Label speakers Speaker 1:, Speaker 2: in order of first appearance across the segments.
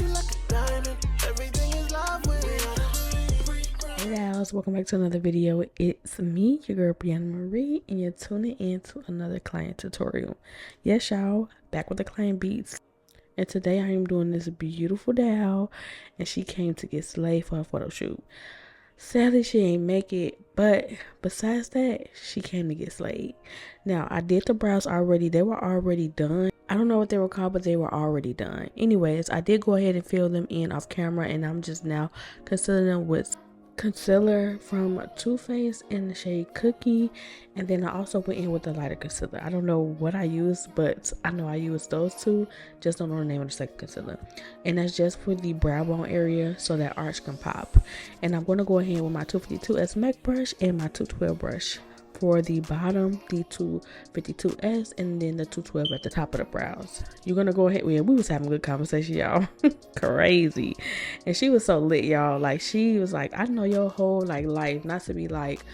Speaker 1: you like a diamond. Everything is love with
Speaker 2: Hey guys, welcome back to another video. It's me, your girl Briana Marie, and you're tuning in to another client tutorial. Yes, y'all, back with the client beats. And today I am doing this beautiful doll, and she came to get slayed for a photo shoot. Sadly, she ain't make it, but besides that, she came to get slayed. Now, I did the brows already. They were already done. I don't know what they were called, but they were already done. Anyways, I did go ahead and fill them in off camera, and I'm just now concealing them with concealer from Too Faced in the shade Cookie, and then I also went in with the lighter concealer. I don't know what I used, but I know I used those two, just don't know the name of the second concealer, and that's just for the brow bone area so that arch can pop. And I'm going to go ahead with my 252S MAC brush and my 212 brush for the bottom, the 252S, and then the 212 at the top of the brows. You're gonna go ahead. We was having a good conversation, y'all. Crazy. And she was so lit, y'all. Like, she was like, I know your whole like life, not to be like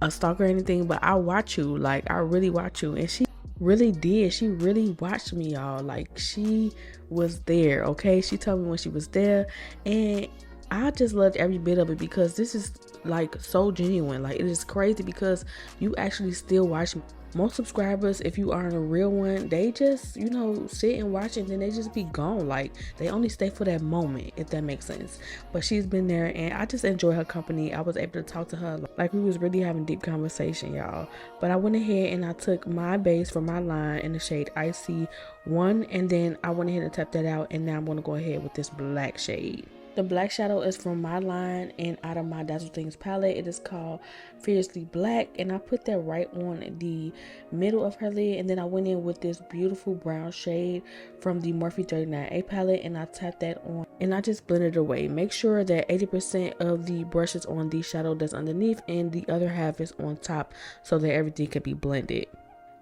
Speaker 2: a stalker or anything, but I watch you. Like, I really watch you. And she really did. She really watched me, y'all. Like, she was there. Okay, she told me when she was there, and I just loved every bit of it because this is like so genuine. Like, it is crazy because you actually still watch me. Most subscribers, if you aren't a real one, they just, you know, sit and watch it and then they just be gone. Like, they only stay for that moment, if that makes sense. But she's been there and I just enjoy her company. I was able to talk to her like we was really having deep conversation, y'all. But I went ahead and I took my base for my line in the shade Icy 1, and then I went ahead and tapped that out, and now I'm going to go ahead with this black shade. The black shadow is from my line and out of my Dazzle Things palette. It is called Fiercely Black, and I put that right on the middle of her lid, and then I went in with this beautiful brown shade from the Morphe 39A palette, and I tapped that on and I just blended it away. Make sure that 80% of the brush is on the shadow that's underneath and the other half is on top so that everything can be blended.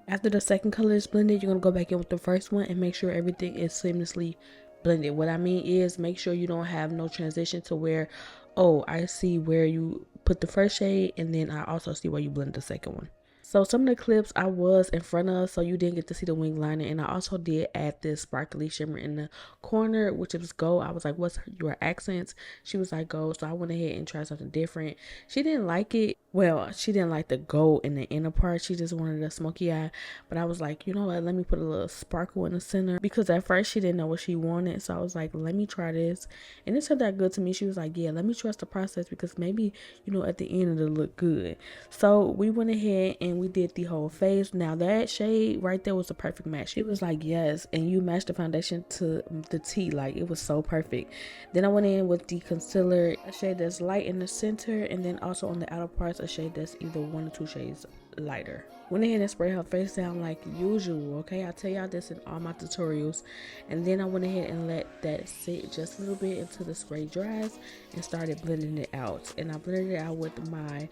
Speaker 2: After the second color is blended, you're going to go back in with the first one and make sure everything is seamlessly blended. What I mean is, make sure you don't have no transition to where, oh, I see where you put the first shade and then I also see where you blend the second one. So some of the clips I was in front of, so you didn't get to see the wing liner, and I also did add this sparkly shimmer in the corner, which was gold. I was like, what's your accents? She was like gold, so I went ahead and tried something different. She didn't like it. Well, she didn't like the gold in the inner part. She just wanted a smoky eye, but I was like, you know what, let me put a little sparkle in the center, because at first she didn't know what she wanted. So I was like, let me try this, and it turned out good to me. She was like, yeah, let me trust the process because maybe, you know, at the end it'll look good. So we went ahead and we did the whole face. Now that shade right there was a perfect match. It was like, yes, and you matched the foundation to the T. Like, it was so perfect. Then I went in with the concealer, a shade that's light in the center, and then also on the outer parts a shade that's either 1 or 2 shades lighter. Went ahead and sprayed her face down like usual. Okay, I tell y'all this in all my tutorials. And then I went ahead and let that sit just a little bit until the spray dries and started blending it out. And I blended it out with my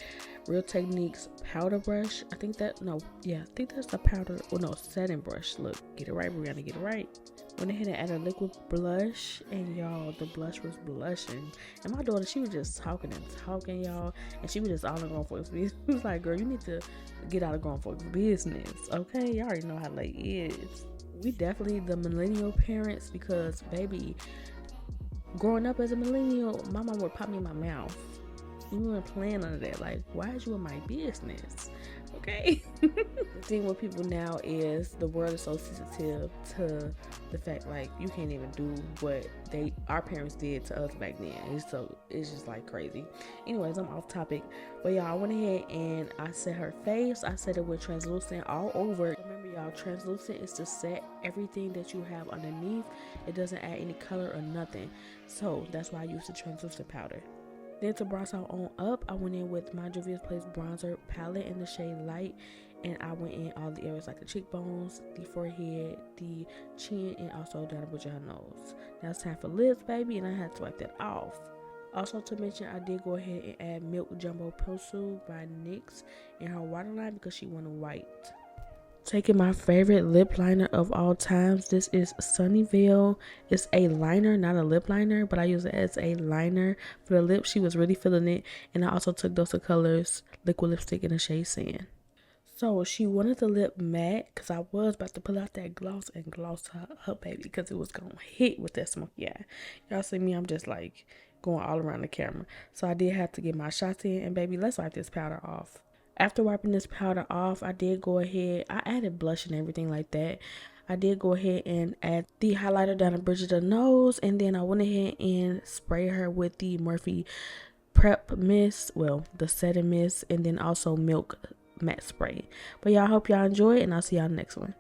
Speaker 2: Real Techniques powder brush. I think that's the powder, setting brush. Look, get it right, Brianna, get it right. Went ahead and added liquid blush, and y'all, the blush was blushing. And my daughter, she was just talking and talking, y'all, and she was just all in grown folks' business. She was like, girl, you need to get out of grown folks' business, okay? Y'all already know how late it is. We definitely the millennial parents, because baby, growing up as a millennial, my mom would pop me in my mouth. We weren't playing under that. Like, why is you in my business? Okay. The thing with people now is the world is so sensitive to the fact, like, you can't even do what our parents did to us back then. It's just like crazy. Anyways, I'm off topic, but y'all, I went ahead and I set her face. I set it with translucent all over. Remember, y'all, translucent is to set everything that you have underneath. It doesn't add any color or nothing, so that's why I use the translucent powder. Then to bronze out on up, I went in with my Juvia's Place bronzer palette in the shade Light, and I went in all the areas like the cheekbones, the forehead, the chin, and also down the bridge of her nose. Now it's time for lips, baby, and I had to wipe that off. Also to mention, I did go ahead and add Milk Jumbo Pencil by NYX in her waterline because she wanted white. Taking my favorite lip liner of all times. This is Sunnyvale. It's a liner, not a lip liner, but I use it as a liner for the lips. She was really feeling it. And I also took Dose of Colors liquid lipstick in the shade Sand. So she wanted the lip matte because I was about to pull out that gloss and gloss her up, baby, because it was going to hit with that smoky eye. Y'all see me, I'm just like going all around the camera. So I did have to get my shots in, and baby, let's wipe this powder off. After wiping this powder off, I did go ahead, I added blush and everything like that. I did go ahead and add the highlighter down the bridge of the nose, and then I went ahead and sprayed her with the Morphe Prep Mist, well, the setting mist, and then also Milk matte spray. But y'all, hope y'all enjoy it, and I'll see y'all next one.